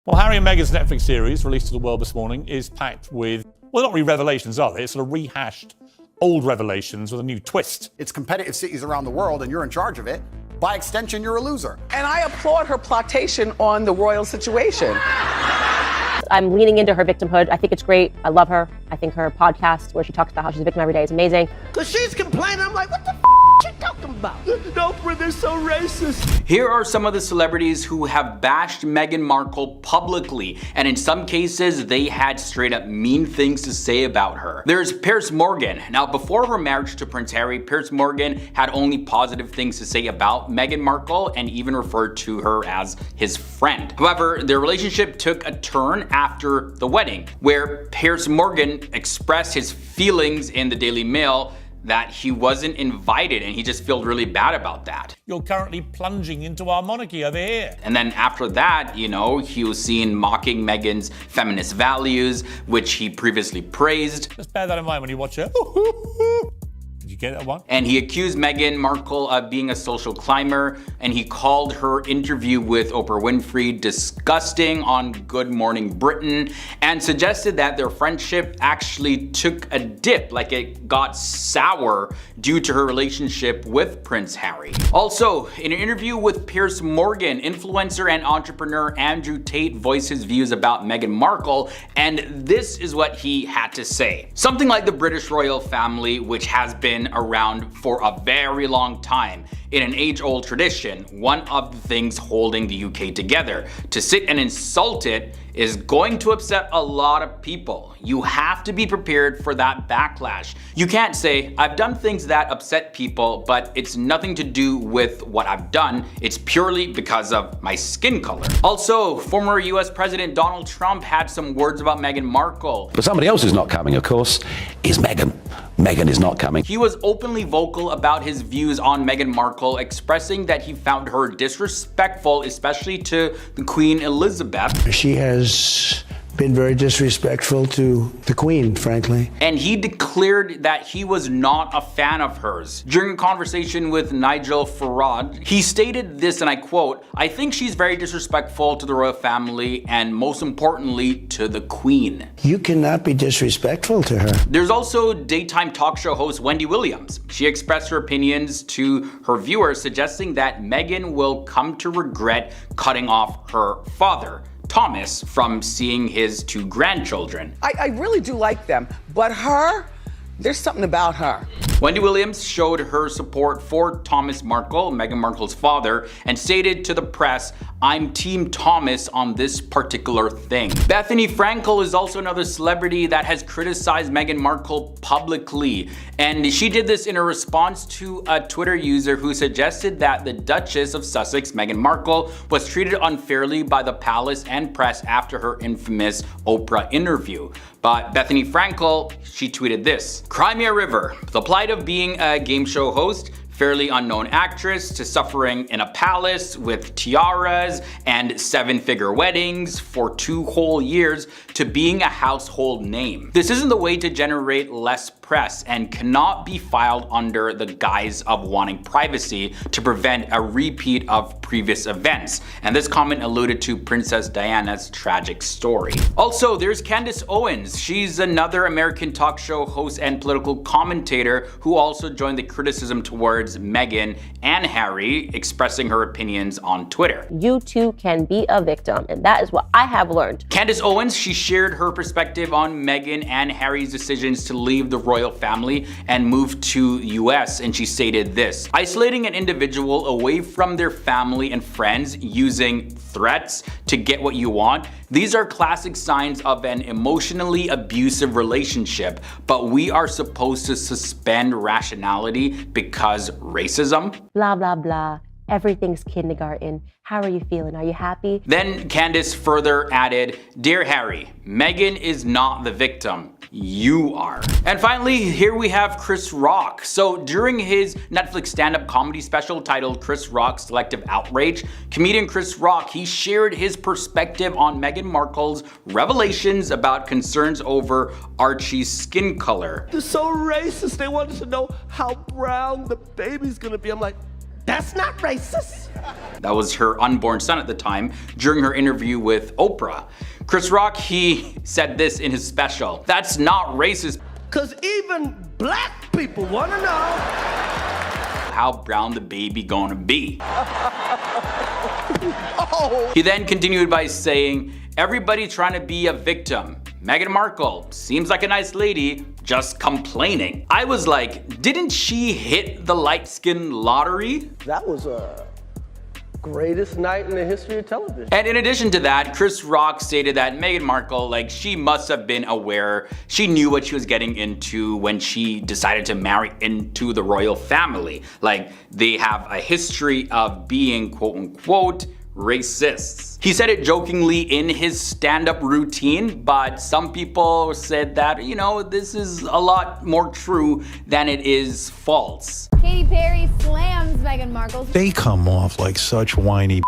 Well, Harry and Meghan's Netflix series, released to the world this morning, is packed with, well, not really revelations, are they? It's sort of rehashed old revelations with a new twist. It's competitive cities around the world, and you're in charge of it. By extension, you're a loser. And I applaud her plotation on the royal situation. I'm leaning into her victimhood. I think it's great. I love her. I think her podcast where she talks about how she's a victim every day is amazing. Cause she's complaining, I'm like, what the is she talking about? No, they're so racist. Here are some of the celebrities who have bashed Meghan Markle publicly, and in some cases, they had straight up mean things to say about her. There's Piers Morgan. Now, before her marriage to Prince Harry, Piers Morgan had only positive things to say about Meghan Markle and even referred to her as his friend. However, their relationship took a turn after the wedding, where Piers Morgan expressed his feelings in the Daily Mail that he wasn't invited, and he just felt really bad about that. You're currently plunging into our monarchy over here. And then after that, he was seen mocking Meghan's feminist values, which he previously praised. Just bear that in mind when you watch it. Did you get that one? And he accused Meghan Markle of being a social climber, and he called her interview with Oprah Winfrey disgusting on Good Morning Britain, and suggested that their friendship actually took a dip, like it got sour due to her relationship with Prince Harry. Also, in an interview with Piers Morgan, influencer and entrepreneur Andrew Tate voiced his views about Meghan Markle, and this is what he had to say. Something like the British royal family, which has been around for a very long time. In an age-old tradition, one of the things holding the UK together. To sit and insult it is going to upset a lot of people. You have to be prepared for that backlash. You can't say, I've done things that upset people, but it's nothing to do with what I've done. It's purely because of my skin color. Also, former US President Donald Trump had some words about Meghan Markle. But somebody else who's not coming, of course, is Meghan. Meghan is not coming. He was openly vocal about his views on Meghan Markle, expressing that he found her disrespectful, especially to the Queen Elizabeth. She has been very disrespectful to the Queen, frankly. And he declared that he was not a fan of hers. During a conversation with Nigel Farage, he stated this, and I quote, "I think she's very disrespectful to the royal family and most importantly to the Queen." You cannot be disrespectful to her. There's also daytime talk show host Wendy Williams. She expressed her opinions to her viewers, suggesting that Meghan will come to regret cutting off her father, Thomas, from seeing his two grandchildren. I really do like them, but her, there's something about her. Wendy Williams showed her support for Thomas Markle, Meghan Markle's father, and stated to the press, "I'm Team Thomas on this particular thing." Bethany Frankel is also another celebrity that has criticized Meghan Markle publicly, and she did this in a response to a Twitter user who suggested that the Duchess of Sussex, Meghan Markle, was treated unfairly by the palace and press after her infamous Oprah interview. But Bethany Frankel, she tweeted this: "Crimea River, the plight of being a game show host, fairly unknown actress, to suffering in a palace with tiaras and seven-figure weddings for 2 whole years, to being a household name. This isn't the way to generate less press and cannot be filed under the guise of wanting privacy to prevent a repeat of previous events." And this comment alluded to Princess Diana's tragic story. Also, there's Candace Owens. She's another American talk show host and political commentator who also joined the criticism towards Meghan and Harry, expressing her opinions on Twitter. You too can be a victim, and that is what I have learned. Candace Owens, she shared her perspective on Meghan and Harry's decisions to leave the royal family and move to US, and she stated this: "Isolating an individual away from their family and friends using threats to get what you want, these are classic signs of an emotionally abusive relationship, but we are supposed to suspend rationality because racism?" Blah, blah, blah. Everything's kindergarten. How are you feeling? Are you happy? Then Candace further added, "Dear Harry, Meghan is not the victim. You are." And finally, here we have Chris Rock. So during his Netflix stand-up comedy special titled Chris Rock's Selective Outrage, comedian Chris Rock, he shared his perspective on Meghan Markle's revelations about concerns over Archie's skin color. They're so racist. They wanted to know how brown the baby's gonna be. I'm like, That's not racist. That was her unborn son at the time, during her interview with Oprah. Chris Rock, he said this in his special. That's not racist. Cause even black people wanna know How brown the baby gonna be? He then continued by saying, everybody trying to be a victim. Meghan Markle seems like a nice lady, just complaining. I was like, didn't she hit the light skin lottery? that was a greatest night in the history of television. And in addition to that, Chris Rock stated that Meghan Markle, like, she must have been aware, she knew what she was getting into when she decided to marry into the royal family. Like, they have a history of being quote unquote racists. He said it jokingly in his stand-up routine, but some people said that, you know, this is a lot more true than it is false. Katy Perry slams Meghan Markle. They come off like such whiny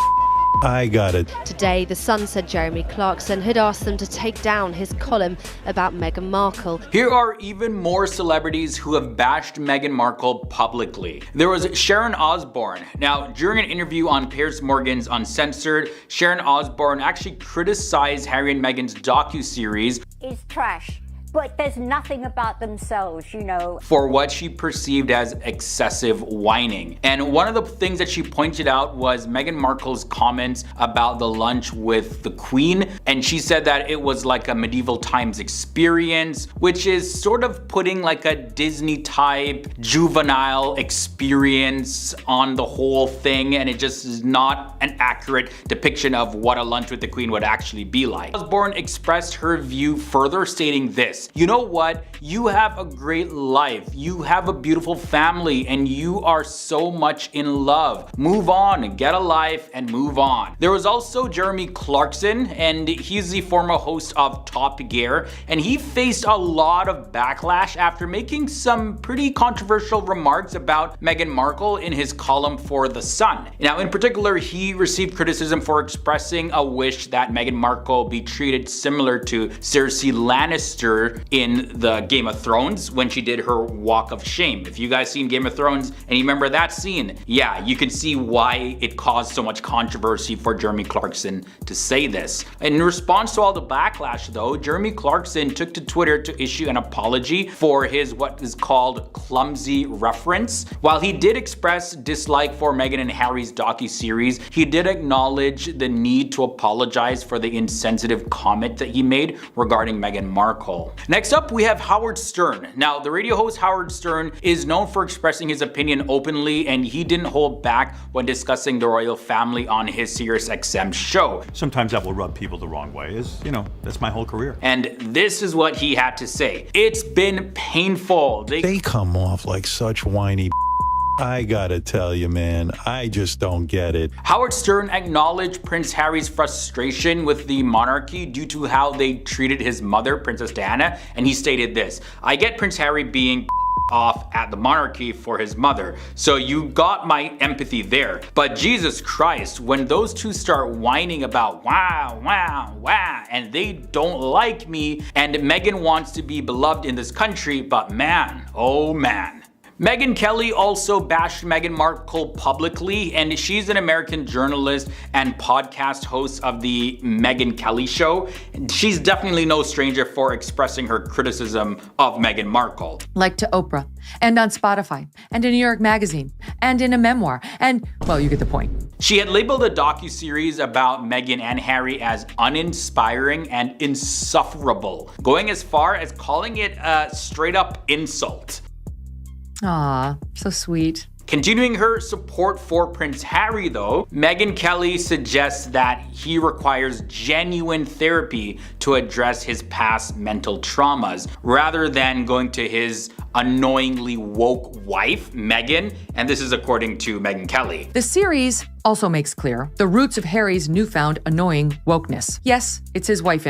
I got it. Today, The Sun said Jeremy Clarkson had asked them to take down his column about Meghan Markle. Here are even more celebrities who have bashed Meghan Markle publicly. There was Sharon Osbourne. Now, during an interview on Piers Morgan's Uncensored, Sharon Osbourne actually criticized Harry and Meghan's docuseries is trash. But there's nothing about themselves, you know. for what she perceived as excessive whining. And one of the things that she pointed out was Meghan Markle's comments about the lunch with the Queen. And she said that it was like a medieval times experience, which is sort of putting like a Disney type juvenile experience on the whole thing. And it just is not an accurate depiction of what a lunch with the Queen would actually be like. Osbourne expressed her view further, stating this: you know what? You have a great life. You have a beautiful family and you are so much in love. Move on, get a life and move on. There was also Jeremy Clarkson, and he's the former host of Top Gear, and he faced a lot of backlash after making some pretty controversial remarks about Meghan Markle in his column for The Sun. Now, in particular, he received criticism for expressing a wish that Meghan Markle be treated similar to Cersei Lannister in the Game of Thrones when she did her walk of shame. If you guys seen Game of Thrones and you remember that scene, yeah, you can see why it caused so much controversy for Jeremy Clarkson to say this. In response to all the backlash though, Jeremy Clarkson took to Twitter to issue an apology for his what is called clumsy reference. While he did express dislike for Meghan and Harry's docuseries, he did acknowledge the need to apologize for the insensitive comment that he made regarding Meghan Markle. Next up, we have Howard Stern. Now, the radio host Howard Stern is known for expressing his opinion openly, and he didn't hold back when discussing the royal family on his SiriusXM show. Sometimes that will rub people the wrong way, that's my whole career. And this is what he had to say: it's been painful. They come off like such whiny I gotta tell you, man, I just don't get it. Howard Stern acknowledged Prince Harry's frustration with the monarchy due to how they treated his mother, Princess Diana, and he stated this: I get Prince Harry being off at the monarchy for his mother, so you got my empathy there. But Jesus Christ, when those two start whining about wow, and they don't like me, and Meghan wants to be beloved in this country, but man, oh man. Megyn Kelly also bashed Meghan Markle publicly, and she's an American journalist and podcast host of the Megyn Kelly Show. She's definitely no stranger for expressing her criticism of Meghan Markle. Like to Oprah, and on Spotify, and in New York Magazine, and in a memoir, and, well, you get the point. She had labeled a docuseries about Meghan and Harry as uninspiring and insufferable, going as far as calling it a straight-up insult. Aw, so sweet. Continuing her support for Prince Harry though, Megyn Kelly suggests that he requires genuine therapy to address his past mental traumas, rather than going to his annoyingly woke wife, Meghan, and this is according to Megyn Kelly. The series also makes clear the roots of Harry's newfound annoying wokeness. Yes, it's his wife's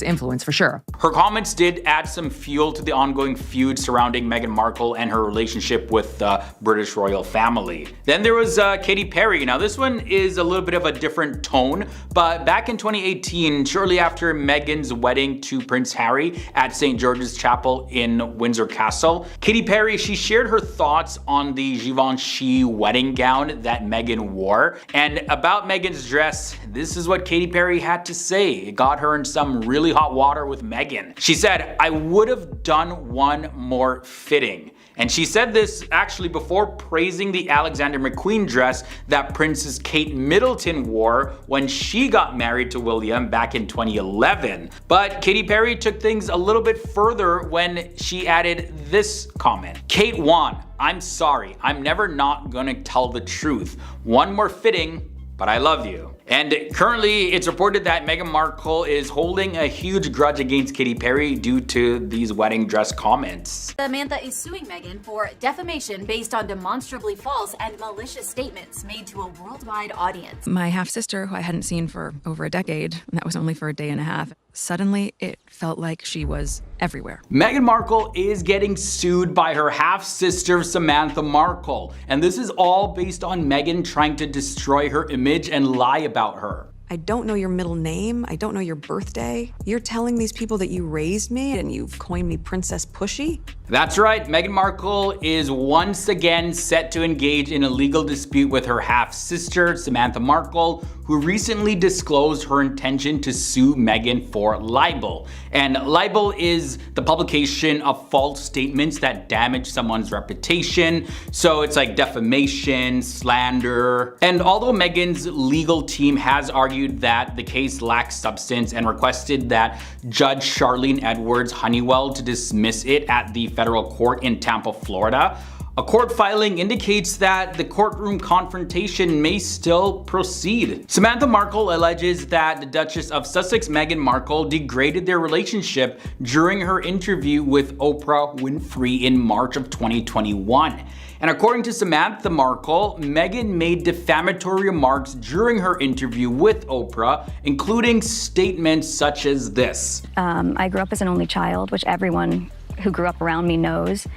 influence for sure. Her comments did add some fuel to the ongoing feud surrounding Meghan Markle and her relationship with the British royal family. Then there was Katy Perry. Now this one is a little bit of a different tone, but back in 2018, shortly after Meghan's wedding to Prince Harry at St. George's Chapel in Windsor, Windsor Castle. Katy Perry, she shared her thoughts on the Givenchy wedding gown that Meghan wore. And about Meghan's dress, this is what Katy Perry had to say. It got her in some really hot water with Meghan. She said, "I would have done one more fitting." And she said this actually before praising the Alexander McQueen dress that Princess Kate Middleton wore when she got married to William back in 2011. But Katy Perry took things a little bit further when she added this comment. "Kate won. I'm sorry. I'm never not gonna tell the truth. One more fitting, but I love you." And currently, it's reported that Meghan Markle is holding a huge grudge against Katy Perry due to these wedding dress comments. Samantha is suing Meghan for defamation based on demonstrably false and malicious statements made to a worldwide audience. My half-sister, who I hadn't seen for over a decade, and that was only for a day and a half, suddenly it felt like she was everywhere. Meghan Markle is getting sued by her half-sister Samantha Markle, and this is all based on Meghan trying to destroy her image and lie about her. I don't know your middle name. I don't know your birthday. You're telling these people that you raised me and you've coined me Princess Pushy? That's right, Meghan Markle is once again set to engage in a legal dispute with her half-sister, Samantha Markle, who recently disclosed her intention to sue Meghan for libel. And libel is the publication of false statements that damage someone's reputation. So it's like defamation, slander. And although Meghan's legal team has argued that the case lacks substance and requested that Judge Charlene Edwards Honeywell to dismiss it at the federal court in Tampa, Florida, a court filing indicates that the courtroom confrontation may still proceed. Samantha Markle alleges that the Duchess of Sussex, Meghan Markle, degraded their relationship during her interview with Oprah Winfrey in March of 2021. And according to Samantha Markle, Meghan made defamatory remarks during her interview with Oprah, including statements such as this. I grew up as an only child, which everyone who grew up around me knows.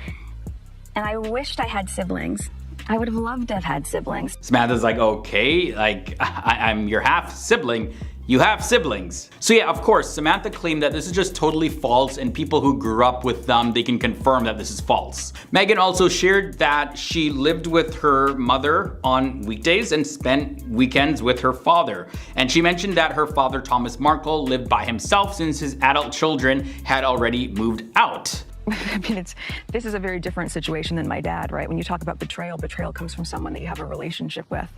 And I wished I had siblings. I would have loved to have had siblings. Samantha's like, okay, like I'm your half sibling. You have siblings. So yeah, of course, Samantha claimed that this is just totally false, and people who grew up with them, they can confirm that this is false. Meghan also shared that she lived with her mother on weekdays and spent weekends with her father. And she mentioned that her father, Thomas Markle, lived by himself since his adult children had already moved out. I mean, this is a very different situation than my dad, right? When you talk about betrayal, betrayal comes from someone that you have a relationship with,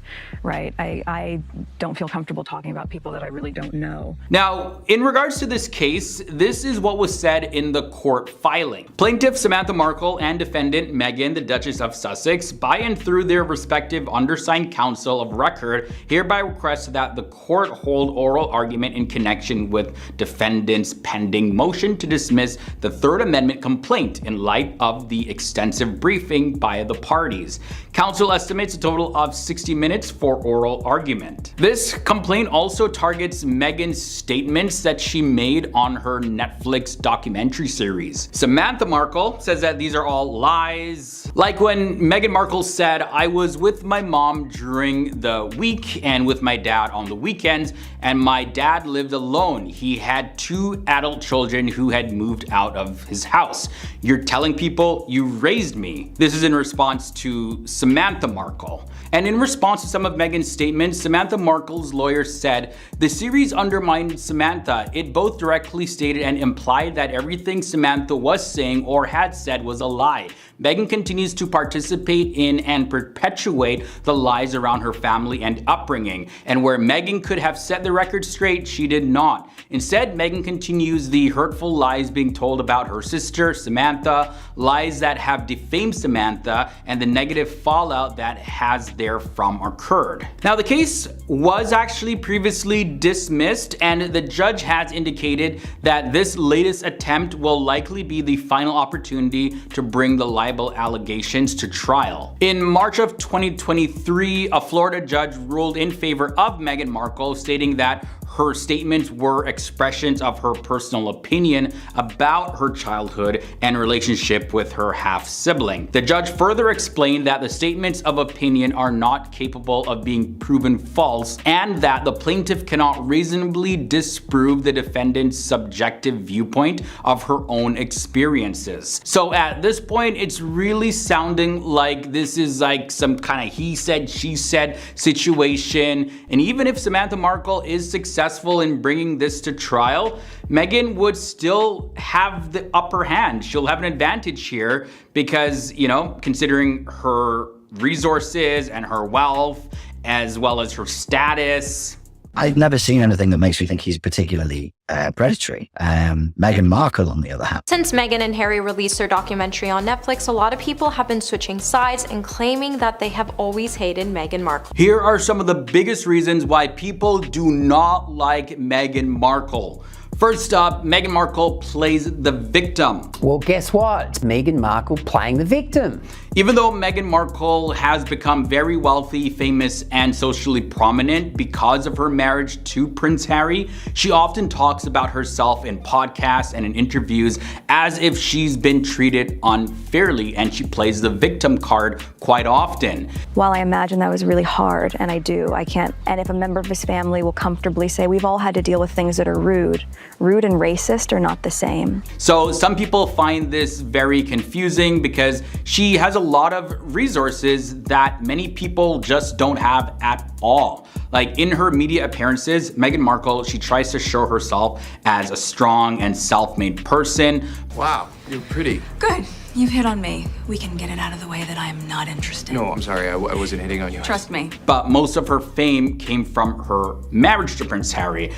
right? I don't feel comfortable talking about people that I really don't know. Now, in regards to this case, this is what was said in the court filing. Plaintiff Samantha Markle and defendant Meghan, the Duchess of Sussex, by and through their respective undersigned counsel of record, hereby request that the court hold oral argument in connection with defendant's pending motion to dismiss the Third Amendment complaint in light of the extensive briefing by the parties. Counsel estimates a total of 60 minutes for oral argument. This complaint also targets Meghan's statements that she made on her Netflix documentary series. Samantha Markle says that these are all lies. Like when Meghan Markle said, "I was with my mom during the week and with my dad on the weekends, and my dad lived alone. He had 2 adult children who had moved out of his house. You're telling people you raised me." This is in response to Samantha Markle. And in response to some of Meghan's statements, Samantha Markle's lawyer said, "The series undermined Samantha. It both directly stated and implied that everything Samantha was saying or had said was a lie. Meghan continues to participate in and perpetuate the lies around her family and upbringing, and where Meghan could have set the record straight, she did not. Instead, Meghan continues the hurtful lies being told about her sister, Samantha, lies that have defamed Samantha, and the negative fallout that has therefrom occurred." Now, the case was actually previously dismissed, and the judge has indicated that this latest attempt will likely be the final opportunity to bring the libel allegations to trial. In March of 2023, a Florida judge ruled in favor of Meghan Markle, stating that her statements were expressions of her personal opinion about her childhood and relationship with her half-sibling. The judge further explained that the statements of opinion are not capable of being proven false and that the plaintiff cannot reasonably disprove the defendant's subjective viewpoint of her own experiences. So at this point, it's really sounding like this is like some kind of he said, she said situation. And even if Samantha Markle is successful in bringing this to trial, Meghan would still have the upper hand. She'll have an advantage here because, you know, considering her resources and her wealth, as well as her status. I've never seen anything that makes me think he's particularly predatory. Meghan Markle, on the other hand. Since Meghan and Harry released their documentary on Netflix, a lot of people have been switching sides and claiming that they have always hated Meghan Markle. Here are some of the biggest reasons why people do not like Meghan Markle. First up, Meghan Markle plays the victim. Well, guess what? It's Meghan Markle playing the victim. Even though Meghan Markle has become very wealthy, famous, and socially prominent because of her marriage to Prince Harry, she often talks about herself in podcasts and in interviews as if she's been treated unfairly, and she plays the victim card quite often. While I imagine that was really hard, and I do, I can't, and if a member of his family will comfortably say we've all had to deal with things that are rude and racist are not the same. So some people find this very confusing because she has a lot of resources that many people just don't have at all. Like in her media appearances, Meghan Markle, she tries to show herself as a strong and self-made person. Wow, you're pretty. Good. You've hit on me. We can get it out of the way that I'm not interested. No, I'm sorry. I wasn't hitting on you. Trust me. But most of her fame came from her marriage to Prince Harry.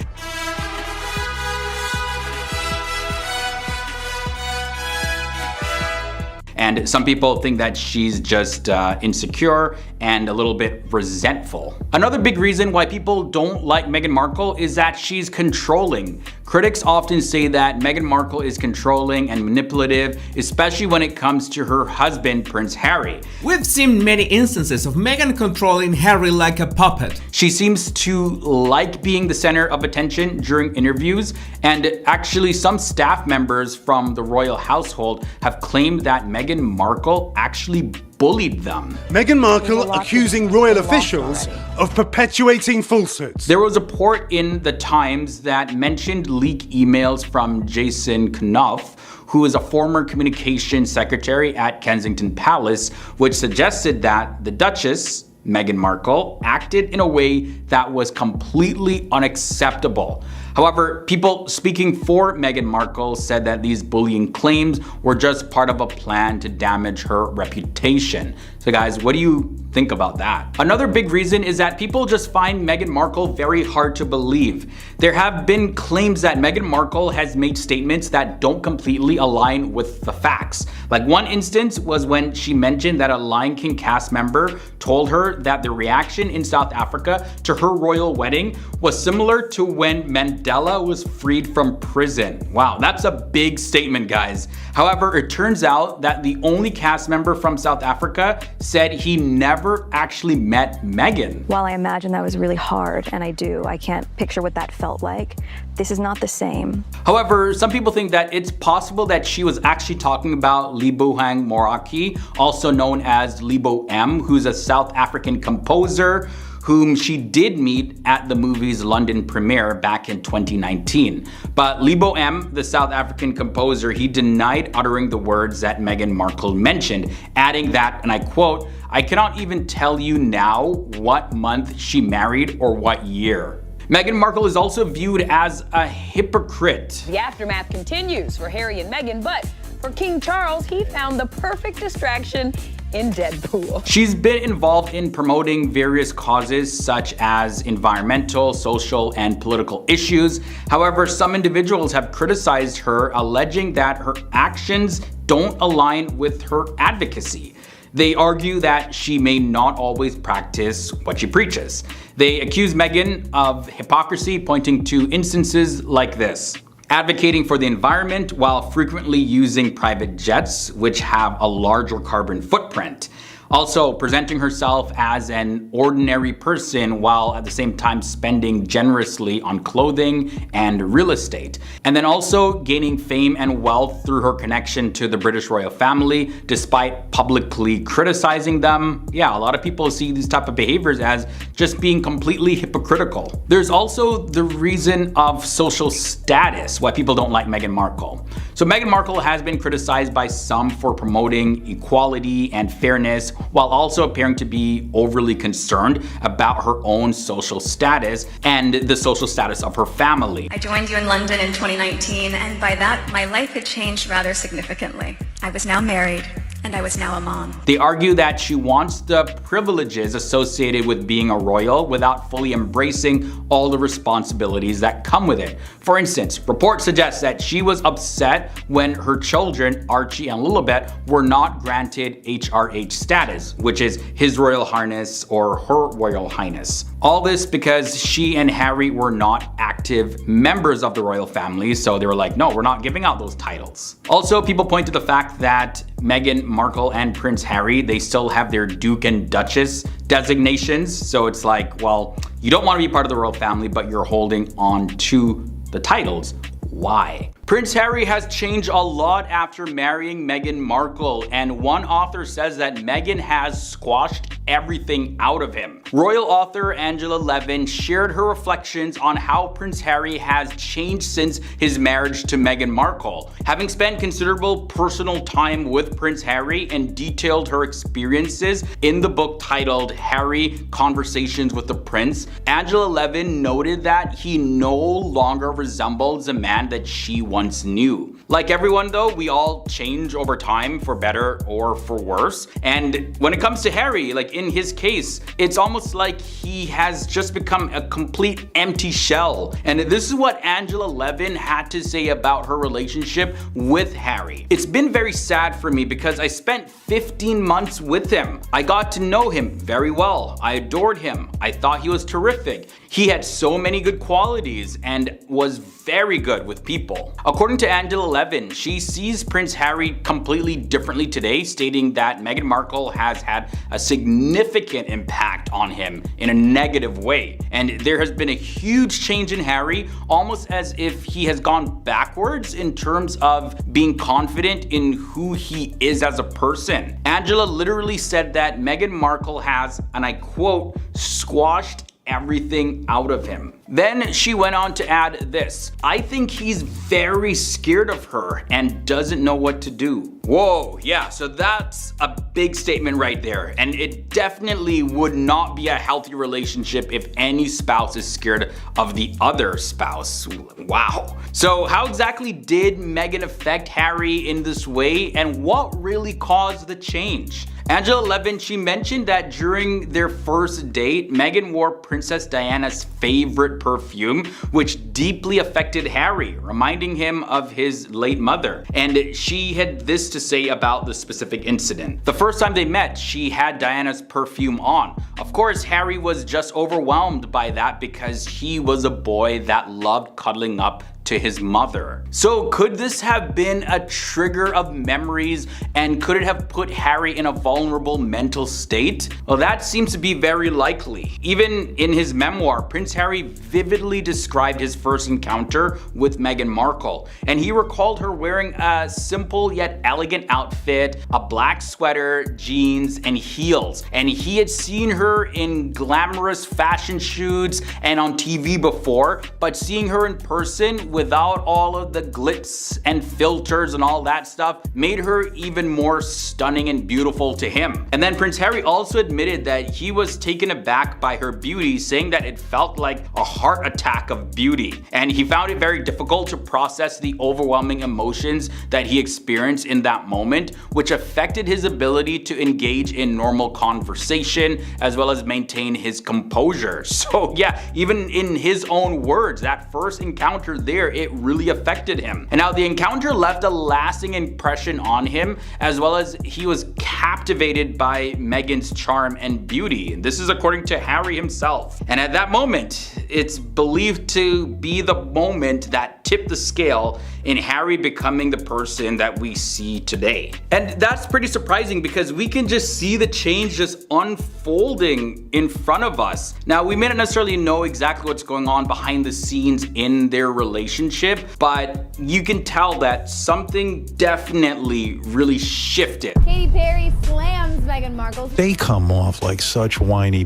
And some people think that she's just insecure and a little bit resentful. Another big reason why people don't like Meghan Markle is that she's controlling. Critics often say that Meghan Markle is controlling and manipulative, especially when it comes to her husband, Prince Harry. We've seen many instances of Meghan controlling Harry like a puppet. She seems to like being the center of attention during interviews, and actually some staff members from the royal household have claimed that Meghan Markle actually bullied them. Meghan Markle accusing royal officials of perpetuating falsehoods. There was a report in the Times that mentioned leaked emails from Jason Knuff, who is a former communications secretary at Kensington Palace, which suggested that the Duchess, Meghan Markle, acted in a way that was completely unacceptable. However, people speaking for Meghan Markle said that these bullying claims were just part of a plan to damage her reputation. So guys, what do you think about that? Another big reason is that people just find Meghan Markle very hard to believe. There have been claims that Meghan Markle has made statements that don't completely align with the facts. Like one instance was when she mentioned that a Lion King cast member told her that the reaction in South Africa to her royal wedding was similar to when Mandela was freed from prison. Wow, that's a big statement, guys. However, it turns out that the only cast member from South Africa said he never actually met Meghan. While I imagine that was really hard, and I do, I can't picture what that felt like. This is not the same. However, some people think that it's possible that she was actually talking about Lebohang Moraki, also known as Lebo M, who's a South African composer whom she did meet at the movie's London premiere back in 2019. But Lebo M, the South African composer, he denied uttering the words that Meghan Markle mentioned, adding that, and I quote, "I cannot even tell you now what month she married or what year." Meghan Markle is also viewed as a hypocrite. The aftermath continues for Harry and Meghan, but for King Charles, he found the perfect distraction in Deadpool. She's been involved in promoting various causes such as environmental, social, and political issues. However, some individuals have criticized her, alleging that her actions don't align with her advocacy. They argue that she may not always practice what she preaches. They accuse Meghan of hypocrisy, pointing to instances like this: advocating for the environment while frequently using private jets, which have a larger carbon footprint. Also presenting herself as an ordinary person while at the same time spending generously on clothing and real estate. And then also gaining fame and wealth through her connection to the British royal family, despite publicly criticizing them. Yeah, a lot of people see these type of behaviors as just being completely hypocritical. There's also the reason of social status, why people don't like Meghan Markle. So Meghan Markle has been criticized by some for promoting equality and fairness, while also appearing to be overly concerned about her own social status and the social status of her family. I joined you in London in 2019, and by that, my life had changed rather significantly. I was now married, and I was now a mom. They argue that she wants the privileges associated with being a royal without fully embracing all the responsibilities that come with it. For instance, reports suggest that she was upset when her children, Archie and Lilibet, were not granted HRH status, which is His Royal Highness or Her Royal Highness. All this because she and Harry were not active members of the royal family, so they were like, no, we're not giving out those titles. Also, people point to the fact that Meghan Markle and Prince Harry, they still have their Duke and Duchess designations, so it's like, well, you don't want to be part of the royal family, but you're holding on to the titles. Why? Prince Harry has changed a lot after marrying Meghan Markle, and one author says that Meghan has squashed everything out of him. Royal author Angela Levin shared her reflections on how Prince Harry has changed since his marriage to Meghan Markle. Having spent considerable personal time with Prince Harry and detailed her experiences in the book titled Harry: Conversations with the Prince, Angela Levin noted that he no longer resembles a man that she once knew. Like everyone though, we all change over time for better or for worse. And when it comes to Harry, like in his case, it's almost like he has just become a complete empty shell. And this is what Angela Levin had to say about her relationship with Harry. It's been very sad for me because I spent 15 months with him. I got to know him very well. I adored him. I thought he was terrific. He had so many good qualities and was very good with people. According to Angela Levin, she sees Prince Harry completely differently today, stating that Meghan Markle has had a significant impact on him in a negative way. And there has been a huge change in Harry, almost as if he has gone backwards in terms of being confident in who he is as a person. Angela literally said that Meghan Markle has, and I quote, squashed everything out of him. Then she went on to add this: I think he's very scared of her and doesn't know what to do. Whoa, yeah, so that's a big statement right there. And it definitely would not be a healthy relationship if any spouse is scared of the other spouse. Wow. So how exactly did Meghan affect Harry in this way, and what really caused the change? Angela Levin, she mentioned that during their first date, Meghan wore Princess Diana's favorite perfume, which deeply affected Harry, reminding him of his late mother. And she had this to say about the specific incident. The first time they met, she had Diana's perfume on. Of course, Harry was just overwhelmed by that because he was a boy that loved cuddling up to his mother. So could this have been a trigger of memories, and could it have put Harry in a vulnerable mental state? Well, that seems to be very likely. Even in his memoir, Prince Harry vividly described his first encounter with Meghan Markle, and he recalled her wearing a simple yet elegant outfit, a black sweater, jeans, and heels. And he had seen her in glamorous fashion shoots and on TV before, but seeing her in person without all of the glitz and filters and all that stuff made her even more stunning and beautiful to him. And then Prince Harry also admitted that he was taken aback by her beauty, saying that it felt like a heart attack of beauty. And he found it very difficult to process the overwhelming emotions that he experienced in that moment, which affected his ability to engage in normal conversation as well as maintain his composure. So yeah, even in his own words, that first encounter there, it really affected him. And now the encounter left a lasting impression on him, as well as he was captivated by Meghan's charm and beauty. And this is according to Harry himself. And at that moment, it's believed to be the moment that tipped the scale in Harry becoming the person that we see today. And that's pretty surprising because we can just see the change just unfolding in front of us. Now, we may not necessarily know exactly what's going on behind the scenes in their relationship, but you can tell that something definitely really shifted. Katy Perry slams Meghan Markle. They come off like such whiny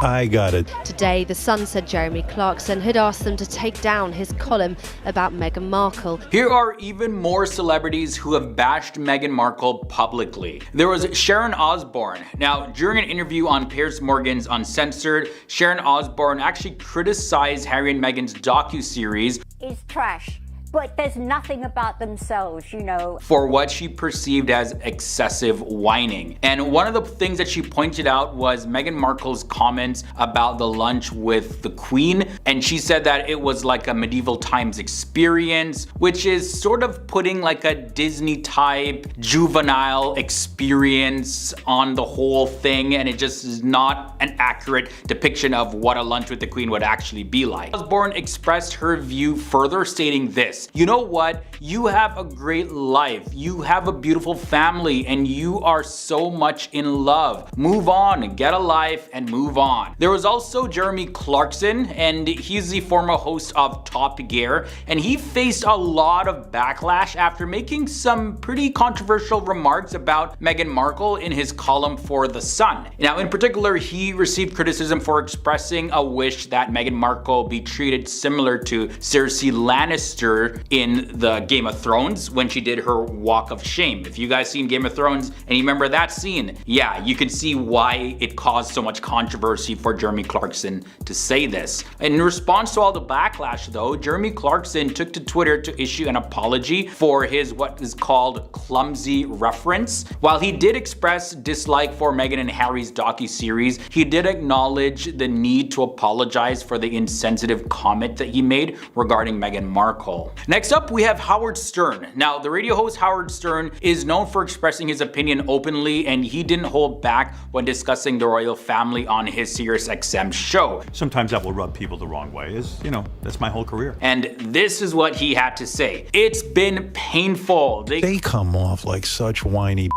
I got it. Today, The Sun said Jeremy Clarkson had asked them to take down his column about Meghan Markle. Here are even more celebrities who have bashed Meghan Markle publicly. There was Sharon Osbourne. Now, during an interview on Piers Morgan's Uncensored, Sharon Osbourne actually criticized Harry and Meghan's docuseries Is trash. But there's nothing about themselves, you know. for what she perceived as excessive whining. And one of the things that she pointed out was Meghan Markle's comments about the lunch with the Queen. And she said that it was like a medieval times experience, which is sort of putting like a Disney type juvenile experience on the whole thing. And it just is not an accurate depiction of what a lunch with the Queen would actually be like. Osbourne expressed her view further, stating this: you know what? You have a great life. You have a beautiful family and you are so much in love. Move on, get a life and move on. There was also Jeremy Clarkson, and he's the former host of Top Gear, and he faced a lot of backlash after making some pretty controversial remarks about Meghan Markle in his column for The Sun. Now, in particular, he received criticism for expressing a wish that Meghan Markle be treated similar to Cersei Lannister in the Game of Thrones when she did her walk of shame. If you guys seen Game of Thrones and you remember that scene, yeah, you can see why it caused so much controversy for Jeremy Clarkson to say this. In response to all the backlash though, Jeremy Clarkson took to Twitter to issue an apology for his what is called clumsy reference. While he did express dislike for Meghan and Harry's docuseries, he did acknowledge the need to apologize for the insensitive comment that he made regarding Meghan Markle. Next up, we have Howard Stern. Now, the radio host Howard Stern is known for expressing his opinion openly, and he didn't hold back when discussing the royal family on his SiriusXM show. Sometimes that will rub people the wrong way, that's my whole career. And this is what he had to say: it's been painful. They come off like such whiny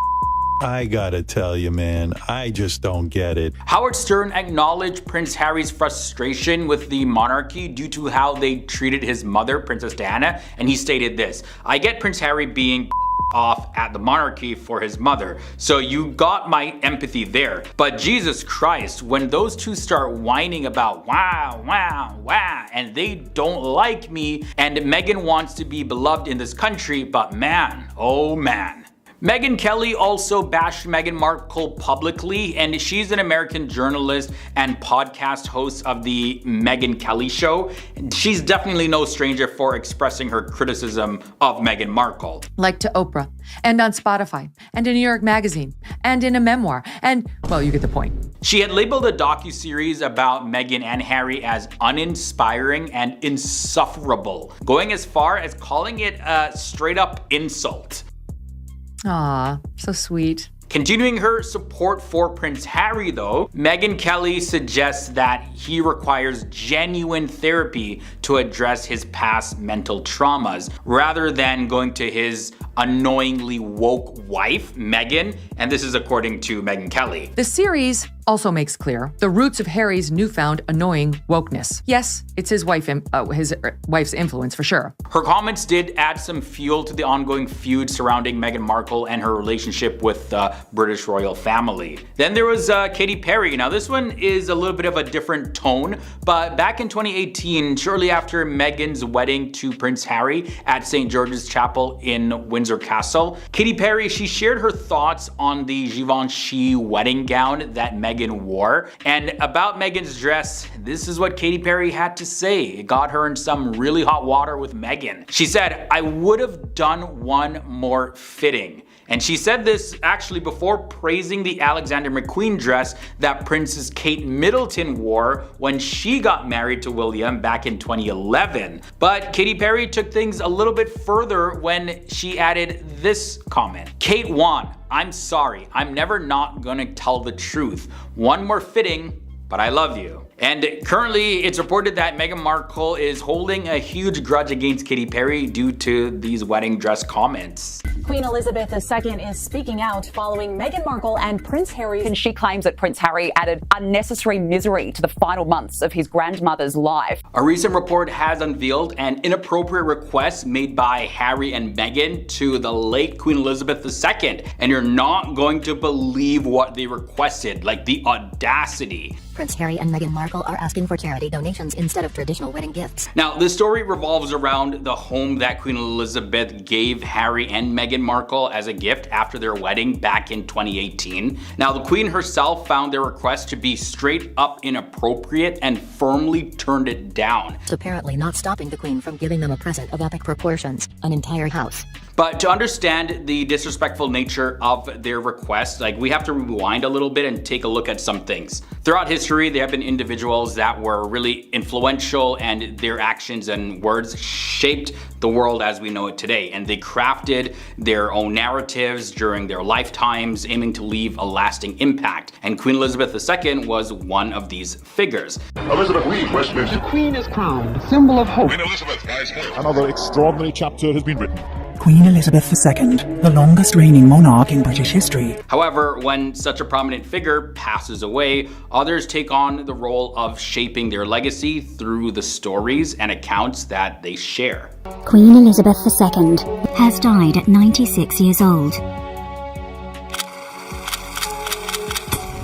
I gotta tell you, man, I just don't get it. Howard Stern acknowledged Prince Harry's frustration with the monarchy due to how they treated his mother, Princess Diana, and he stated this: I get Prince Harry being off at the monarchy for his mother, so you got my empathy there. But Jesus Christ, when those two start whining about wow, and they don't like me, and Meghan wants to be beloved in this country, but man, oh man. Megyn Kelly also bashed Meghan Markle publicly, and she's an American journalist and podcast host of the Megyn Kelly Show. She's definitely no stranger for expressing her criticism of Meghan Markle. Like to Oprah, and on Spotify, and in New York Magazine, and in a memoir, and, well, you get the point. She had labeled a docuseries about Meghan and Harry as uninspiring and insufferable, going as far as calling it a straight-up insult. Aw, so sweet. Continuing her support for Prince Harry though, Megyn Kelly suggests that he requires genuine therapy to address his past mental traumas, rather than going to his annoyingly woke wife, Meghan, and this is according to Megyn Kelly. The series also makes clear the roots of Harry's newfound annoying wokeness. Yes, it's his wife's influence for sure. Her comments did add some fuel to the ongoing feud surrounding Meghan Markle and her relationship with the British royal family. Then there was Katy Perry. Now this one is a little bit of a different tone, but back in 2018, shortly after Meghan's wedding to Prince Harry at St. George's Chapel in Windsor Castle, Katy Perry, she shared her thoughts on the Givenchy wedding gown that Meghan wore. And about Meghan's dress, this is what Katy Perry had to say. It got her in some really hot water with Meghan. She said, I would have done one more fitting. And she said this actually before praising the Alexander McQueen dress that Princess Kate Middleton wore when she got married to William back in 2011. But Katy Perry took things a little bit further when she added this comment. Kate won. I'm sorry. I'm never not gonna tell the truth. One more fitting, but I love you. And currently, it's reported that Meghan Markle is holding a huge grudge against Katy Perry due to these wedding dress comments. Queen Elizabeth II is speaking out following Meghan Markle and Prince Harry. And she claims that Prince Harry added unnecessary misery to the final months of his grandmother's life. A recent report has unveiled an inappropriate request made by Harry and Meghan to the late Queen Elizabeth II. And you're not going to believe what they requested, like the audacity. Prince Harry and Meghan Markle are asking for charity donations instead of traditional wedding gifts. Now, the story revolves around the home that Queen Elizabeth gave Harry and Meghan Markle as a gift after their wedding back in 2018. Now, the Queen herself found their request to be straight up inappropriate and firmly turned it down. Apparently not stopping the Queen from giving them a present of epic proportions, an entire house. But to understand the disrespectful nature of their request, we have to rewind a little bit and take a look at some things. Throughout history, there have been individuals that were really influential, and their actions and words shaped the world as we know it today. And they crafted their own narratives during their lifetimes, aiming to leave a lasting impact. And Queen Elizabeth II was one of these figures. Elizabeth leaves Westminster. The Queen is crowned, symbol of hope. Queen Elizabeth lies home. Another extraordinary chapter has been written. Queen Elizabeth II, the longest reigning monarch in British history. However, when such a prominent figure passes away, others take on the role of shaping their legacy through the stories and accounts that they share. Queen Elizabeth II has died at 96 years old.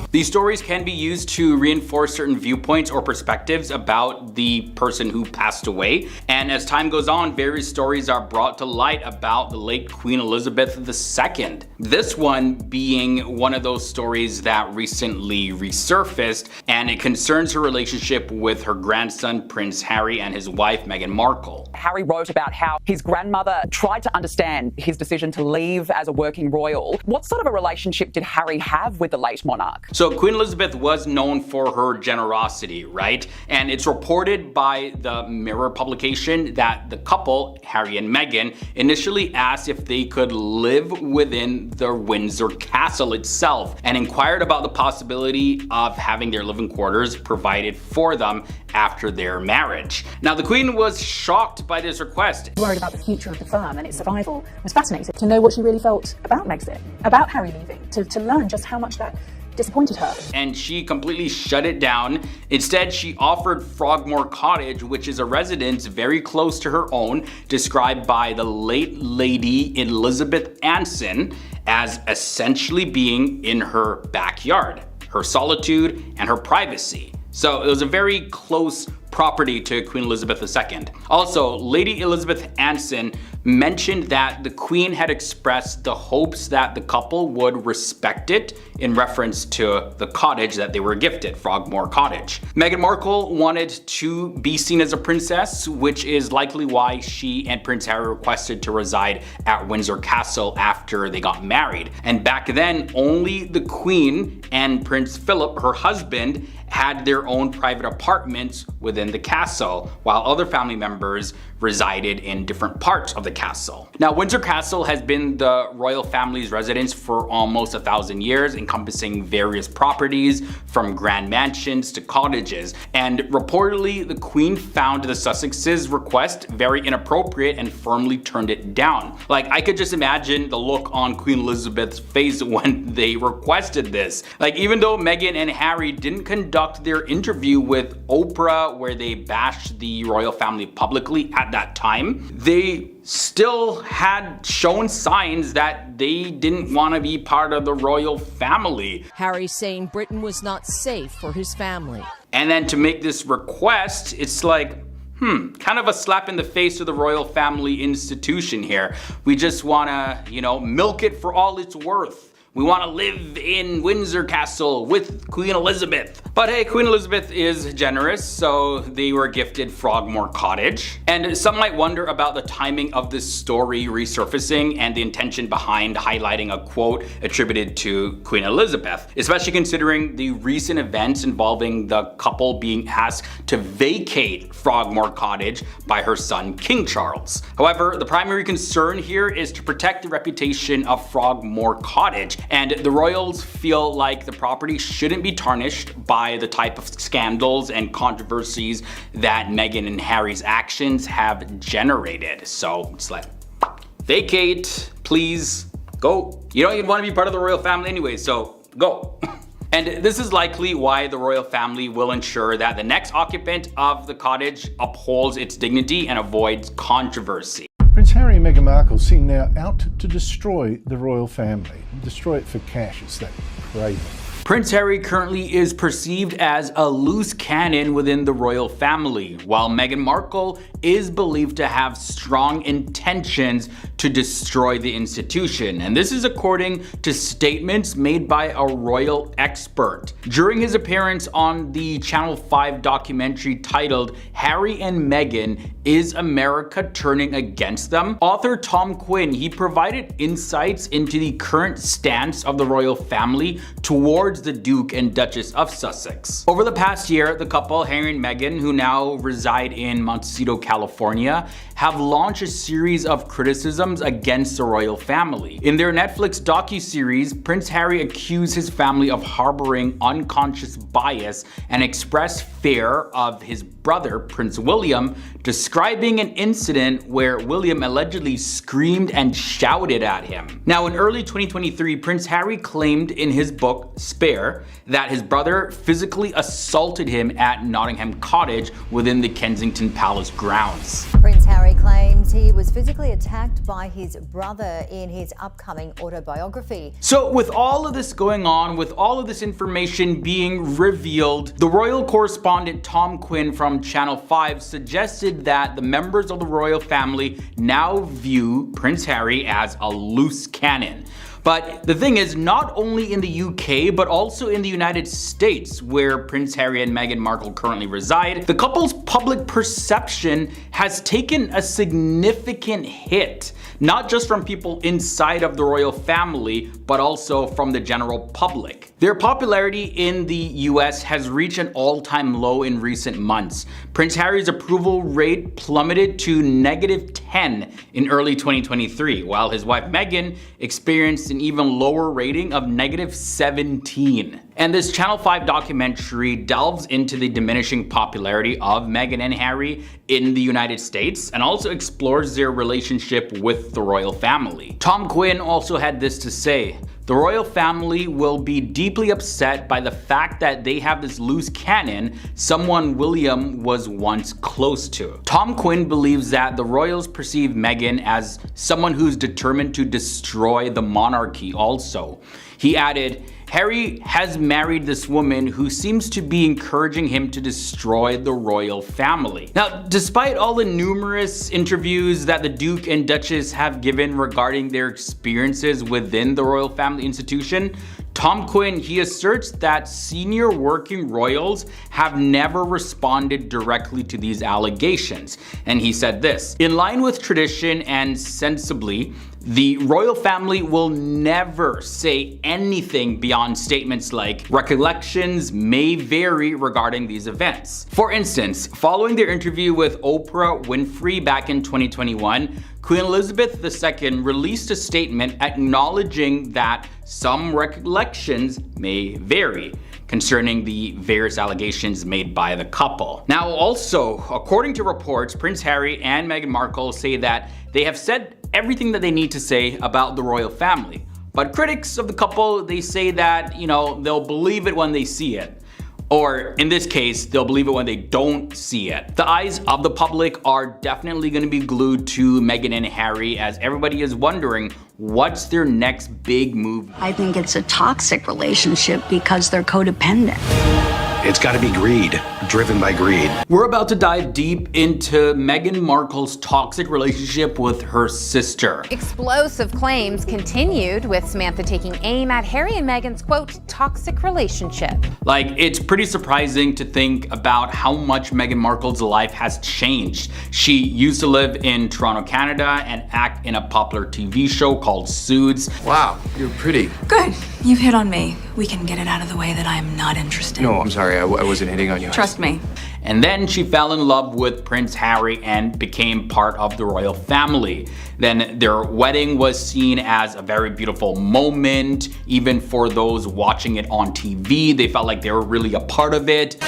These stories can be used to reinforce certain viewpoints or perspectives about the person who passed away. And as time goes on, various stories are brought to light about the late Queen Elizabeth II. This one being one of those stories that recently resurfaced, and it concerns her relationship with her grandson, Prince Harry, and his wife, Meghan Markle. Harry wrote about how his grandmother tried to understand his decision to leave as a working royal. What sort of a relationship did Harry have with the late monarch? So Queen Elizabeth was known for her generosity, right? And it's reported by the Mirror publication that the couple, Harry and Meghan, initially asked if they could live within the Windsor Castle itself and inquired about the possibility of having their living quarters provided for them after their marriage. Now, the Queen was shocked by this request. Worried about the future of the firm and its survival. I was fascinated to know what she really felt about Megxit, about Harry leaving, to learn just how much that disappointed her. And she completely shut it down. Instead, she offered Frogmore Cottage, which is a residence very close to her own, described by the late Lady Elizabeth Anson as essentially being in her backyard, her solitude, and her privacy. So it was a very close property to Queen Elizabeth II. Also, Lady Elizabeth Anson mentioned that the Queen had expressed the hopes that the couple would respect it in reference to the cottage that they were gifted, Frogmore Cottage. Meghan Markle wanted to be seen as a princess, which is likely why she and Prince Harry requested to reside at Windsor Castle after they got married. And back then, only the Queen and Prince Philip, her husband, had their own private apartments within the castle, while other family members resided in different parts of the castle. Now, Windsor Castle has been the royal family's residence for almost 1,000 years, encompassing various properties from grand mansions to cottages. And reportedly, the Queen found the Sussexes' request very inappropriate and firmly turned it down. I could just imagine the look on Queen Elizabeth's face when they requested this. Even though Meghan and Harry didn't conduct their interview with Oprah where they bashed the royal family publicly at that time, they still had shown signs that they didn't want to be part of the royal family. Harry saying Britain was not safe for his family. And then to make this request, it's kind of a slap in the face to the royal family institution here. We just want to, milk it for all it's worth. We want to live in Windsor Castle with Queen Elizabeth. But hey, Queen Elizabeth is generous, so they were gifted Frogmore Cottage. And some might wonder about the timing of this story resurfacing and the intention behind highlighting a quote attributed to Queen Elizabeth, especially considering the recent events involving the couple being asked to vacate Frogmore Cottage by her son, King Charles. However, the primary concern here is to protect the reputation of Frogmore Cottage, and the royals feel like the property shouldn't be tarnished by by the type of scandals and controversies that Meghan and Harry's actions have generated. So it's like, vacate, please, go. You don't even want to be part of the royal family anyway, so go. And this is likely why the royal family will ensure that the next occupant of the cottage upholds its dignity and avoids controversy. Prince Harry and Meghan Markle seem now out to destroy the royal family. Destroy it for cash, it's that crazy. Prince Harry currently is perceived as a loose cannon within the royal family, while Meghan Markle is believed to have strong intentions to destroy the institution. And this is according to statements made by a royal expert. During his appearance on the Channel 5 documentary titled Harry and Meghan, Is America Turning Against Them? Author Tom Quinn, he provided insights into the current stance of the royal family towards the Duke and Duchess of Sussex. Over the past year, the couple, Harry and Meghan, who now reside in Montecito, California, have launched a series of criticisms against the royal family. In their Netflix docuseries, Prince Harry accused his family of harboring unconscious bias and expressed fear of his brother, Prince William, describing an incident where William allegedly screamed and shouted at him. Now, in early 2023, Prince Harry claimed in his book, Spare, that his brother physically assaulted him at Nottingham Cottage within the Kensington Palace grounds. Prince Harry claims he was physically attacked by his brother in his upcoming autobiography. So with all of this going on, with all of this information being revealed, the royal correspondent Tom Quinn from Channel 5 suggested that the members of the royal family now view Prince Harry as a loose cannon. But the thing is, not only in the UK, but also in the United States, where Prince Harry and Meghan Markle currently reside, the couple's public perception has taken a significant hit, not just from people inside of the royal family, but also from the general public. Their popularity in the US has reached an all-time low in recent months. Prince Harry's approval rate plummeted to -10 in early 2023, while his wife Meghan experienced an even lower rating of -17. And this Channel 5 documentary delves into the diminishing popularity of Meghan and Harry in the United States and also explores their relationship with the royal family. Tom Quinn also had this to say: the royal family will be deeply upset by the fact that they have this loose cannon, someone William was once close to. Tom Quinn believes that the royals perceive Meghan as someone who's determined to destroy the monarchy also. He added, Harry has married this woman who seems to be encouraging him to destroy the royal family. Now, despite all the numerous interviews that the Duke and Duchess have given regarding their experiences within the royal family institution, Tom Quinn, he asserts that senior working royals have never responded directly to these allegations. And he said this: in line with tradition and sensibly, the royal family will never say anything beyond statements like recollections may vary regarding these events. For instance, following their interview with Oprah Winfrey back in 2021, Queen Elizabeth II released a statement acknowledging that some recollections may vary concerning the various allegations made by the couple. Now also, according to reports, Prince Harry and Meghan Markle say that they have said everything that they need to say about the royal family. But critics of the couple, they say that, they'll believe it when they see it. Or in this case, they'll believe it when they don't see it. The eyes of the public are definitely going to be glued to Meghan and Harry, as everybody is wondering what's their next big move. I think it's a toxic relationship because they're codependent. It's got to be greed, driven by greed. We're about to dive deep into Meghan Markle's toxic relationship with her sister. Explosive claims continued, with Samantha taking aim at Harry and Meghan's, quote, toxic relationship. Like, it's pretty surprising to think about how much Meghan Markle's life has changed. She used to live in Toronto, Canada, and act in a popular TV show called Suits. Wow, you're pretty. Good. You've hit on me. We can get it out of the way that I'm not interested. No, I'm sorry. I wasn't hitting on you. Trust me. And then she fell in love with Prince Harry and became part of the royal family. Then their wedding was seen as a very beautiful moment. Even for those watching it on TV, they felt like they were really a part of it.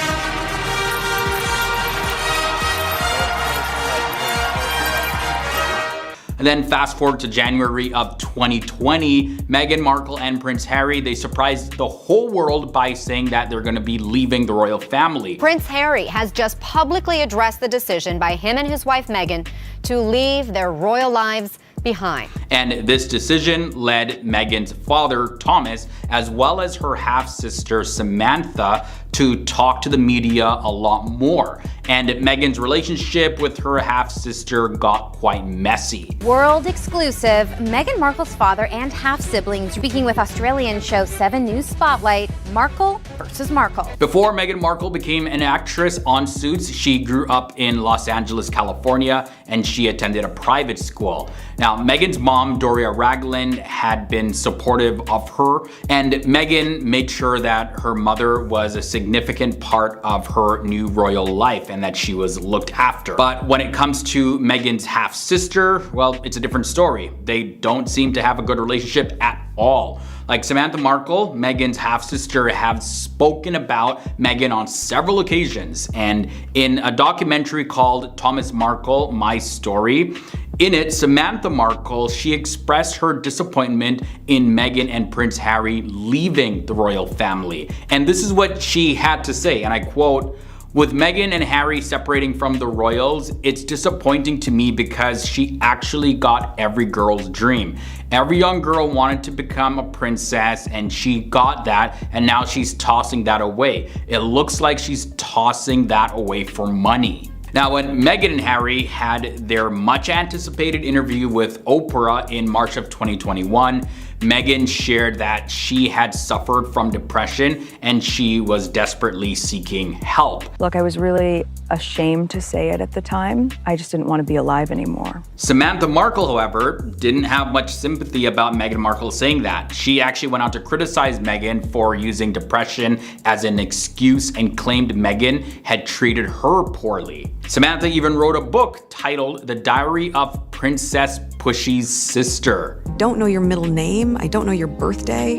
And then fast forward to January of 2020, Meghan Markle and Prince Harry, they surprised the whole world by saying that they're gonna be leaving the royal family. Prince Harry has just publicly addressed the decision by him and his wife Meghan to leave their royal lives behind. And this decision led Meghan's father, Thomas, as well as her half-sister, Samantha, to talk to the media a lot more. And Meghan's relationship with her half-sister got quite messy. World exclusive, Meghan Markle's father and half-siblings speaking with Australian show 7 News Spotlight, Markle versus Markle. Before Meghan Markle became an actress on Suits, she grew up in Los Angeles, California, and she attended a private school. Now, Meghan's mom, Doria Ragland, had been supportive of her, and Meghan made sure that her mother was a significant part of her new royal life and that she was looked after. But when it comes to Meghan's half-sister, well, it's a different story. They don't seem to have a good relationship at all. Like Samantha Markle, Meghan's half-sister, have spoken about Meghan on several occasions, and in a documentary called Thomas Markle, My Story, in it, Samantha Markle, she expressed her disappointment in Meghan and Prince Harry leaving the royal family. And this is what she had to say, and I quote, "With Meghan and Harry separating from the royals, it's disappointing to me because she actually got every girl's dream. Every young girl wanted to become a princess and she got that, and now she's tossing that away. It looks like she's tossing that away for money." Now, when Meghan and Harry had their much anticipated interview with Oprah in March of 2021, Meghan shared that she had suffered from depression and she was desperately seeking help. Look, I was really ashamed to say it at the time. I just didn't want to be alive anymore. Samantha Markle, however, didn't have much sympathy about Meghan Markle saying that. She actually went out to criticize Meghan for using depression as an excuse and claimed Meghan had treated her poorly. Samantha even wrote a book titled The Diary of Princess Pushy's Sister. Don't know your middle name, I don't know your birthday.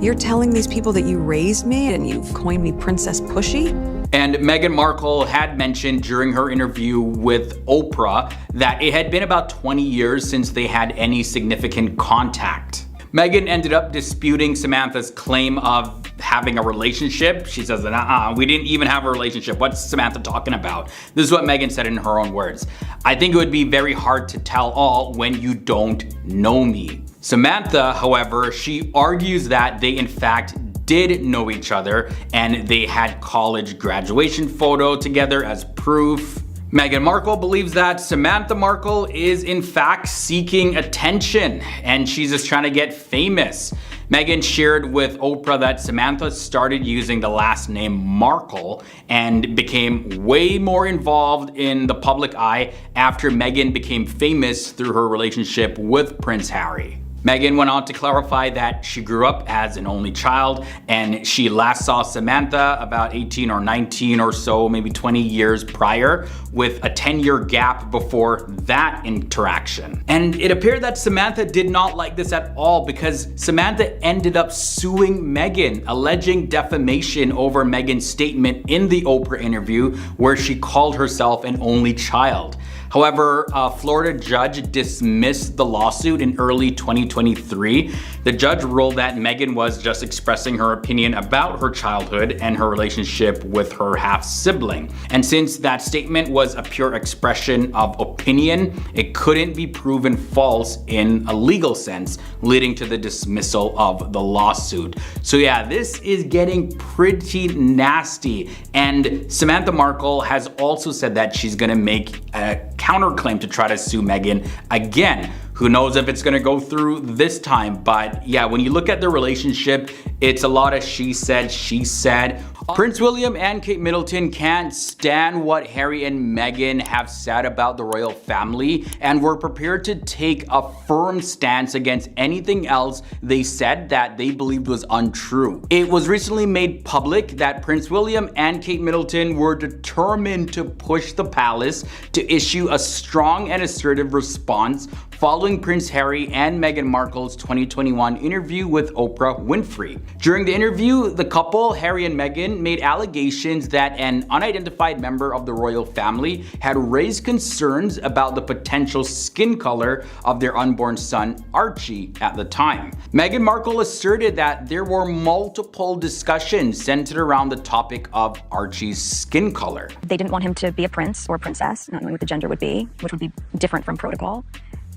You're telling these people that you raised me and you've coined me Princess Pushy? And Meghan Markle had mentioned during her interview with Oprah that it had been about 20 years since they had any significant contact. Meghan ended up disputing Samantha's claim of having a relationship. She says that, we didn't even have a relationship. What's Samantha talking about? This is what Meghan said in her own words. "I think it would be very hard to tell all when you don't know me." Samantha, however, she argues that they in fact did know each other and they had college graduation photo together as proof. Meghan Markle believes that Samantha Markle is in fact seeking attention and she's just trying to get famous. Meghan shared with Oprah that Samantha started using the last name Markle and became way more involved in the public eye after Meghan became famous through her relationship with Prince Harry. Meghan went on to clarify that she grew up as an only child and she last saw Samantha about 18 or 19 or so, maybe 20 years prior, with a 10-year gap before that interaction. And it appeared that Samantha did not like this at all because Samantha ended up suing Meghan, alleging defamation over Meghan's statement in the Oprah interview where she called herself an only child. However, a Florida judge dismissed the lawsuit in early 2023. The judge ruled that Meghan was just expressing her opinion about her childhood and her relationship with her half-sibling. And since that statement was a pure expression of opinion, it couldn't be proven false in a legal sense, leading to the dismissal of the lawsuit. So yeah, this is getting pretty nasty. And Samantha Markle has also said that she's gonna make a counterclaim to try to sue Meghan again. Who knows if it's gonna go through this time, but yeah, when you look at the relationship, it's a lot of she said, Prince William and Kate Middleton can't stand what Harry and Meghan have said about the royal family and were prepared to take a firm stance against anything else they said that they believed was untrue. It was recently made public that Prince William and Kate Middleton were determined to push the palace to issue a strong and assertive response following Prince Harry and Meghan Markle's 2021 interview with Oprah Winfrey. During the interview, the couple, Harry and Meghan, made allegations that an unidentified member of the royal family had raised concerns about the potential skin color of their unborn son, Archie, at the time. Meghan Markle asserted that there were multiple discussions centered around the topic of Archie's skin color. They didn't want him to be a prince or a princess, not knowing what the gender would be, which would be different from protocol,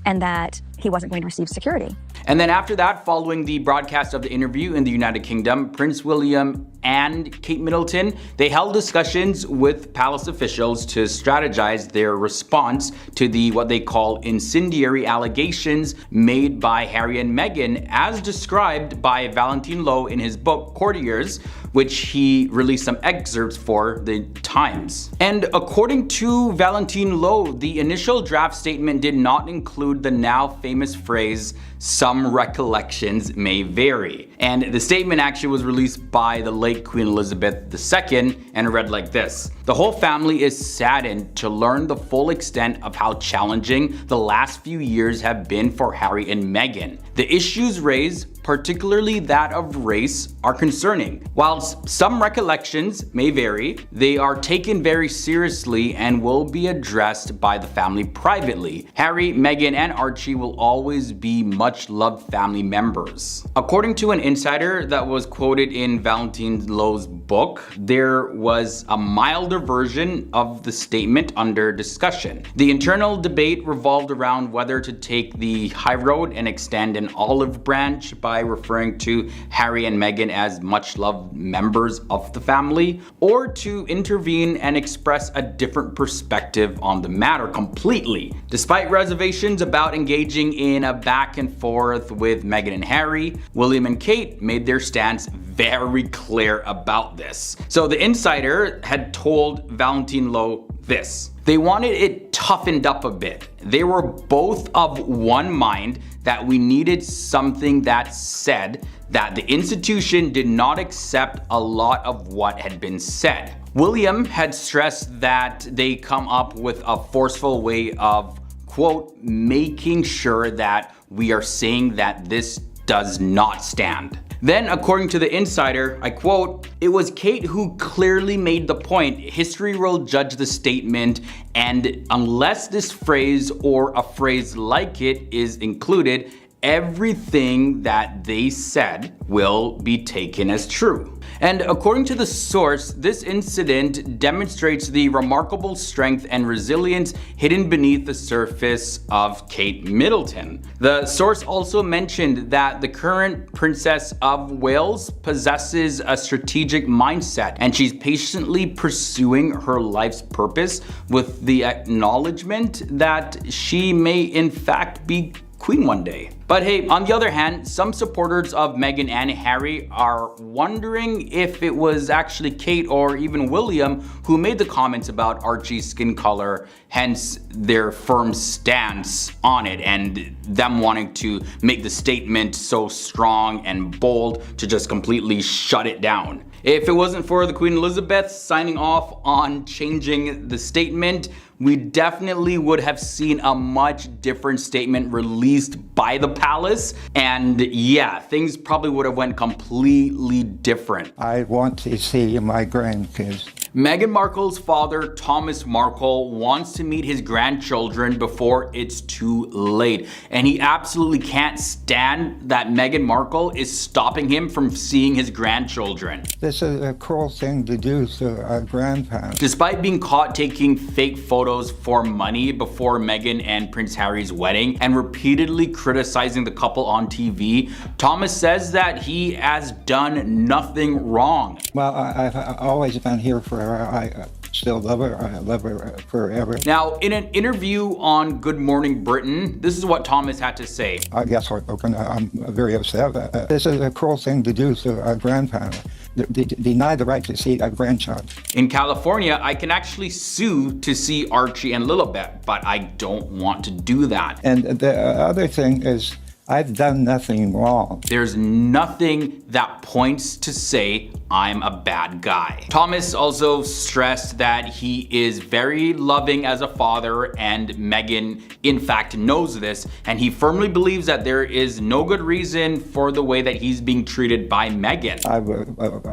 and that he wasn't going to receive security. And then after that, following the broadcast of the interview in the United Kingdom, Prince William and Kate Middleton, they held discussions with palace officials to strategize their response to the what they call incendiary allegations made by Harry and Meghan, as described by Valentine Lowe in his book Courtiers, which he released some excerpts for the Times. And according to Valentine Lowe, the initial draft statement did not include the now famous phrase, "Some recollections may vary." And the statement actually was released by the late Queen Elizabeth II and read like this: "The whole family is saddened to learn the full extent of how challenging the last few years have been for Harry and Meghan. The issues raised, particularly that of race, are concerning. Whilst some recollections may vary, they are taken very seriously and will be addressed by the family privately. Harry, Meghan, and Archie will always be much loved family members." According to an insider that was quoted in Valentine Lowe's book, there was a milder version of the statement under discussion. The internal debate revolved around whether to take the high road and extend an olive branch by referring to Harry and Meghan as much loved members of the family, or to intervene and express a different perspective on the matter completely. Despite reservations about engaging in a back and forth with Meghan and Harry, William and Kate made their stance very clear about this. So the insider had told Valentine Lowe this: "They wanted it toughened up a bit. They were both of one mind that we needed something that said that the institution did not accept a lot of what had been said." William had stressed that they come up with a forceful way of, quote, "making sure that we are saying that this does not stand." Then, according to the insider, I quote, "It was Kate who clearly made the point. History will judge the statement, and unless this phrase or a phrase like it is included, everything that they said will be taken as true." And according to the source, this incident demonstrates the remarkable strength and resilience hidden beneath the surface of Kate Middleton. The source also mentioned that the current Princess of Wales possesses a strategic mindset, and she's patiently pursuing her life's purpose with the acknowledgement that she may in fact be queen one day. But hey, on the other hand, some supporters of Meghan and Harry are wondering if it was actually Kate or even William who made the comments about Archie's skin color, hence their firm stance on it and them wanting to make the statement so strong and bold to just completely shut it down. If it wasn't for the Queen Elizabeth signing off on changing the statement, we definitely would have seen a much different statement released by the palace, and yeah, things probably would have went completely different. I want to see my grandkids. Meghan Markle's father, Thomas Markle, wants to meet his grandchildren before it's too late. And he absolutely can't stand that Meghan Markle is stopping him from seeing his grandchildren. This is a cruel thing to do to our grandparents. Despite being caught taking fake photos for money before Meghan and Prince Harry's wedding and repeatedly criticizing the couple on TV, Thomas says that he has done nothing wrong. Well, I've always been here for her. I still love her. I love her forever. Now, in an interview on Good Morning Britain, this is what Thomas had to say. I guess I'm very upset. This is a cruel thing to do to our grandparents. denied the right to see a grandchild. In California, I can actually sue to see Archie and Lilibet, but I don't want to do that. And the other thing is, I've done nothing wrong. There's nothing that points to say I'm a bad guy. Thomas also stressed that he is very loving as a father, and Meghan in fact knows this, and he firmly believes that there is no good reason for the way that he's being treated by Meghan. I'm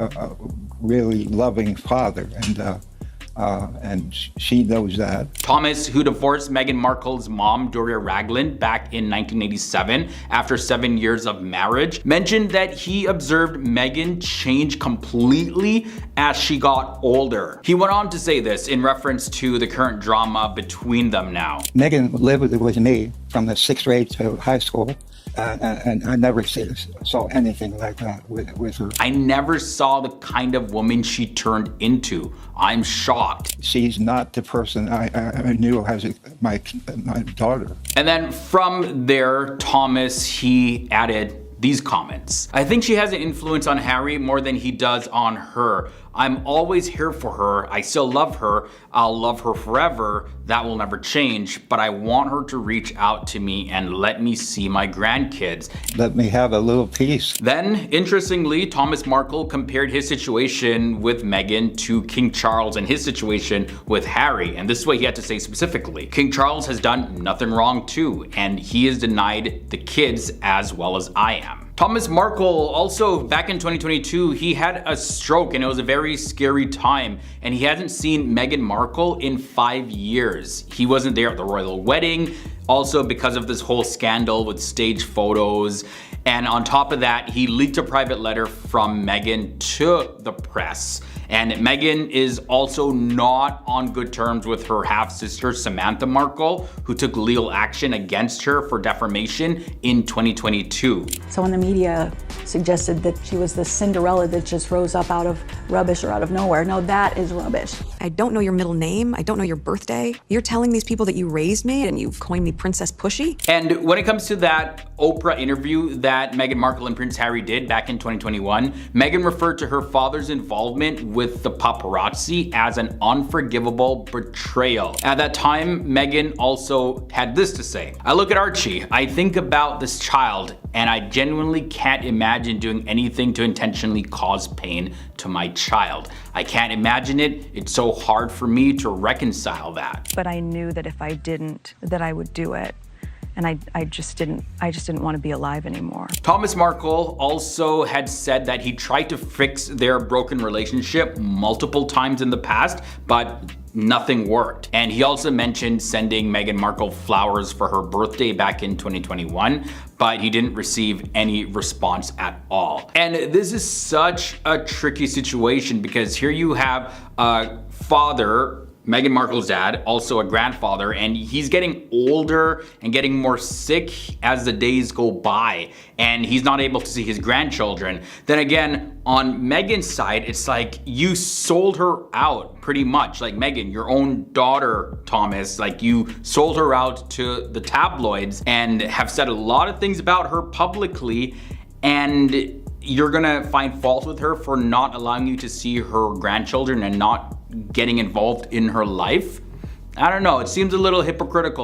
a really loving father, and she knows that. Thomas, who divorced Meghan Markle's mom, Doria Ragland, back in 1987 after 7 years of marriage, mentioned that he observed Meghan change completely as she got older. He went on to say this in reference to the current drama between them now. Meghan lived with me from the 6th grade to high school. And I never saw anything like that with her. I never saw the kind of woman she turned into. I'm shocked. She's not the person I knew as my daughter. And then from there, Thomas, he added these comments. I think she has an influence on Harry more than he does on her. I'm always here for her. I still love her. I'll love her forever. That will never change. But I want her to reach out to me and let me see my grandkids. Let me have a little piece. Then, interestingly, Thomas Markle compared his situation with Meghan to King Charles and his situation with Harry. And this is what he had to say specifically. King Charles has done nothing wrong too, and he is denied the kids as well as I am. Thomas Markle also, back in 2022, he had a stroke, and it was a very scary time, and he hasn't seen Meghan Markle in 5 years. He wasn't there at the royal wedding, also because of this whole scandal with staged photos. And on top of that, he leaked a private letter from Meghan to the press. And Meghan is also not on good terms with her half-sister Samantha Markle, who took legal action against her for defamation in 2022. So when the media suggested that she was the Cinderella that just rose up out of rubbish or out of nowhere, no, that is rubbish. I don't know your middle name. I don't know your birthday. You're telling these people that you raised me and you've coined me Princess Pushy? And when it comes to that Oprah interview that Meghan Markle and Prince Harry did back in 2021, Meghan referred to her father's involvement with the paparazzi as an unforgivable betrayal. At that time, Meghan also had this to say. I look at Archie, I think about this child, and I genuinely can't imagine doing anything to intentionally cause pain to my child. I can't imagine it. It's so hard for me to reconcile that. But I knew that if I didn't, that I would do it. And I just didn't want to be alive anymore. Thomas Markle also had said that he tried to fix their broken relationship multiple times in the past, but nothing worked. And he also mentioned sending Meghan Markle flowers for her birthday back in 2021, but he didn't receive any response at all. And this is such a tricky situation because here you have a father, Meghan Markle's dad, also a grandfather, and he's getting older and getting more sick as the days go by, and he's not able to see his grandchildren. Then again, on Meghan's side, it's like you sold her out pretty much. Like Meghan, your own daughter, Thomas, like you sold her out to the tabloids and have said a lot of things about her publicly, and you're gonna find fault with her for not allowing you to see her grandchildren and not getting involved in her life? I don't know, it seems a little hypocritical.